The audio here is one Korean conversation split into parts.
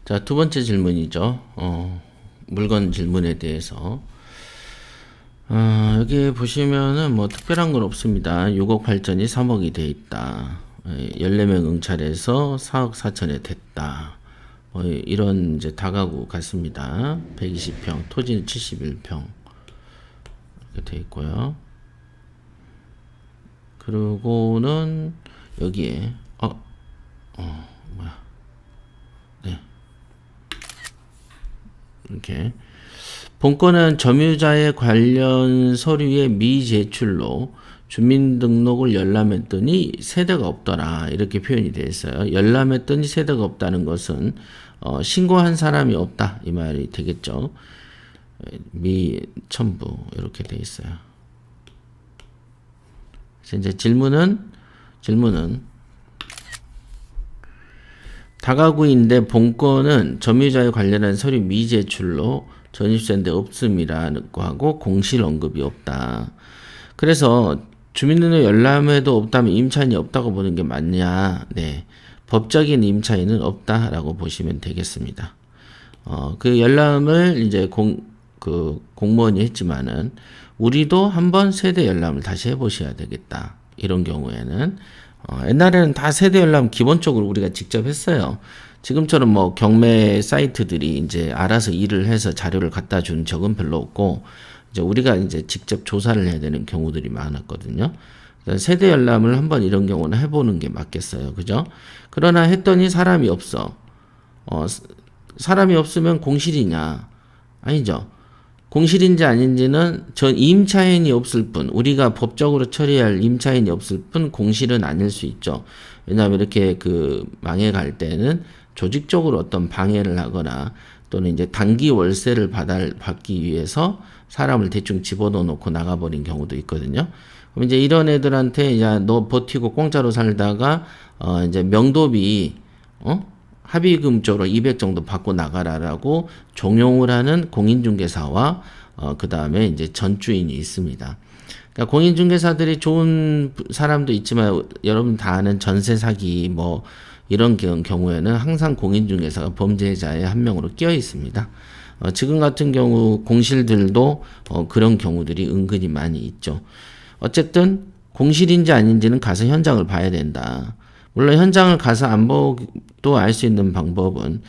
자, 두 번째 질문이죠. 물건 질문에 대해서. 여기 보시면은 뭐 특별한 건 없습니다. 6억 8천이 3억이 돼 있다. 14명 응찰해서 4억 4천에 됐다. 이런 이제 다가구 같습니다. 120평, 토지는 71평. 이렇게 돼 있고요. 그리고는 여기에, 뭐야. 네. 이렇게. 본건은 점유자의 관련 서류의 미제출로 주민등록을 열람했더니 세대가 없더라. 이렇게 표현이 되어 있어요. 열람했더니 세대가 없다는 것은 신고한 사람이 없다. 이 말이 되겠죠. 미첨부 이렇게 되어 있어요. 그래서 이제 질문은 다가구인데 본건은 점유자에 관련한 서류 미제출로 전입세인데 없음이라고 하고 공실 언급이 없다. 그래서 주민등록 열람에도 없다면 임차인이 없다고 보는 게 맞냐? 네. 법적인 임차인은 없다라고 보시면 되겠습니다. 그 열람을 이제 공무원이 했지만은 우리도 한번 세대 열람을 다시 해보셔야 되겠다. 이런 경우에는 옛날에는 다 세대 열람 기본적으로 우리가 직접 했어요. 지금처럼 뭐 경매 사이트들이 이제 알아서 일을 해서 자료를 갖다 준 적은 별로 없고, 이제 우리가 이제 직접 조사를 해야 되는 경우들이 많았거든요. 세대 열람을 한번 이런 경우는 해보는 게 맞겠어요. 그죠? 그러나 했더니 사람이 없어. 사람이 없으면 공실이냐? 아니죠. 공실인지 아닌지는 전 임차인이 없을 뿐, 우리가 법적으로 처리할 임차인이 없을 뿐 공실은 아닐 수 있죠. 왜냐하면 이렇게 망해갈 때는 조직적으로 어떤 방해를 하거나 또는 이제 단기 월세를 받기 위해서 사람을 대충 집어넣어 놓고 나가버린 경우도 있거든요. 그럼 이제 이런 애들한테 야, 너 버티고 공짜로 살다가 이제 명도비 합의금 쪽으로 200 정도 받고 나가라라고 종용을 하는 공인중개사와 그 다음에 이제 전주인이 있습니다. 그러니까 공인중개사들이 좋은 사람도 있지만 여러분 다 아는 전세 사기 뭐 이런 경우에는 항상 공인중개사가 범죄자의 한 명으로 끼어 있습니다. 지금 같은 경우 공실들도 그런 경우들이 은근히 많이 있죠. 어쨌든 공실인지 아닌지는 가서 현장을 봐야 된다. 물론 현장을 가서 안 보도 알 수 있는 방법은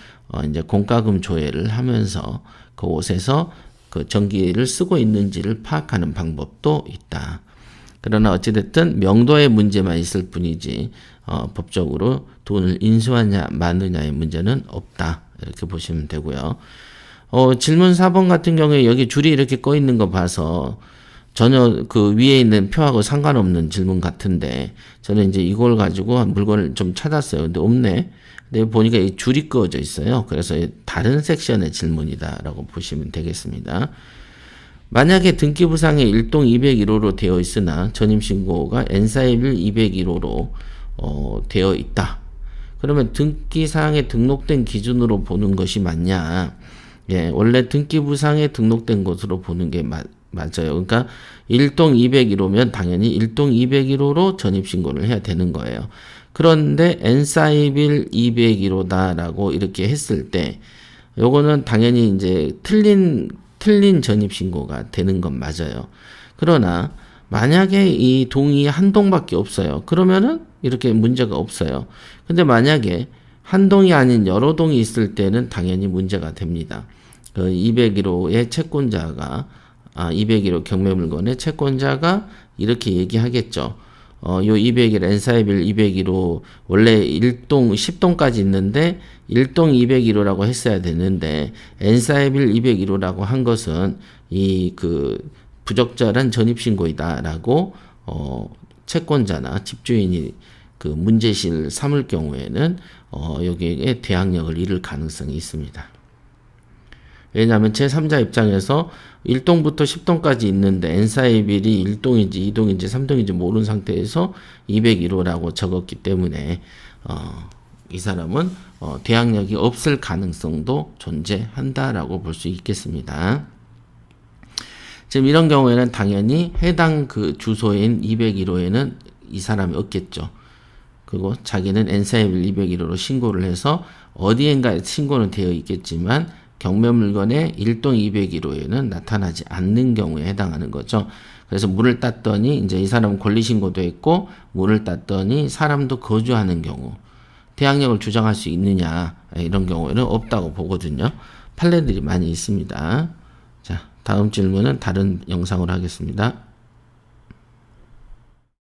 이제 공과금 조회를 하면서 그곳에서 그 전기를 쓰고 있는지를 파악하는 방법도 있다. 그러나 어찌됐든 명도의 문제만 있을 뿐이지 법적으로 돈을 인수하냐 마느냐의 문제는 없다. 이렇게 보시면 되고요. 질문 4번 같은 경우에 여기 줄이 이렇게 꺼 있는 거 봐서 전혀 그 위에 있는 표하고 상관없는 질문 같은데 저는 이제 이걸 가지고 물건을 좀 찾았어요. 근데 없네. 근데 보니까 이 줄이 꺼져 있어요. 그래서 다른 섹션의 질문이다라고 보시면 되겠습니다. 만약에 등기부상에 1동 201호로 되어 있으나 전입신고가 N사입일 201호로 되어 있다. 그러면 등기사항에 등록된 기준으로 보는 것이 맞냐? 예, 원래 등기부상에 등록된 것으로 보는 게 맞아요. 그러니까 1동 201호면 당연히 1동 201호로 전입신고를 해야 되는 거예요. 그런데 N사입일 201호다라고 이렇게 했을 때 요거는 당연히 이제 틀린 전입신고가 되는 건 맞아요. 그러나 만약에 이 동이 한 동밖에 없어요. 그러면은 이렇게 문제가 없어요. 근데 만약에 한 동이 아닌 여러 동이 있을 때는 당연히 문제가 됩니다. 그 201호의 채권자가 201호 경매물건의 채권자가 이렇게 얘기하겠죠. 요 201, N사입일 201호 원래 1동 10동까지 있는데 1동 201호라고 했어야 되는데 N사입일 201호라고 한 것은 이 부적절한 전입신고이다라고 채권자나 집주인이 그 문제시를 삼을 경우에는 여기에 대항력을 잃을 가능성이 있습니다. 왜냐하면 제3자 입장에서 1동부터 10동까지 있는데 N사입일이 1동인지 2동인지 3동인지 모르는 상태에서 201호라고 적었기 때문에 이 사람은 대항력이 없을 가능성도 존재한다라고 볼 수 있겠습니다. 지금 이런 경우에는 당연히 해당 그 주소인 201호에는 이 사람이 없겠죠. 그리고 자기는 N사입일 201호로 신고를 해서 어디엔가에 신고는 되어 있겠지만 경매 물건의 1동 201호에는 나타나지 않는 경우에 해당하는 거죠. 그래서 물을 땄더니 이제 이 사람은 권리 신고도 했고 물을 땄더니 사람도 거주하는 경우 태양력을 주장할 수 있느냐 이런 경우에는 없다고 보거든요. 판례들이 많이 있습니다. 자, 다음 질문은 다른 영상으로 하겠습니다.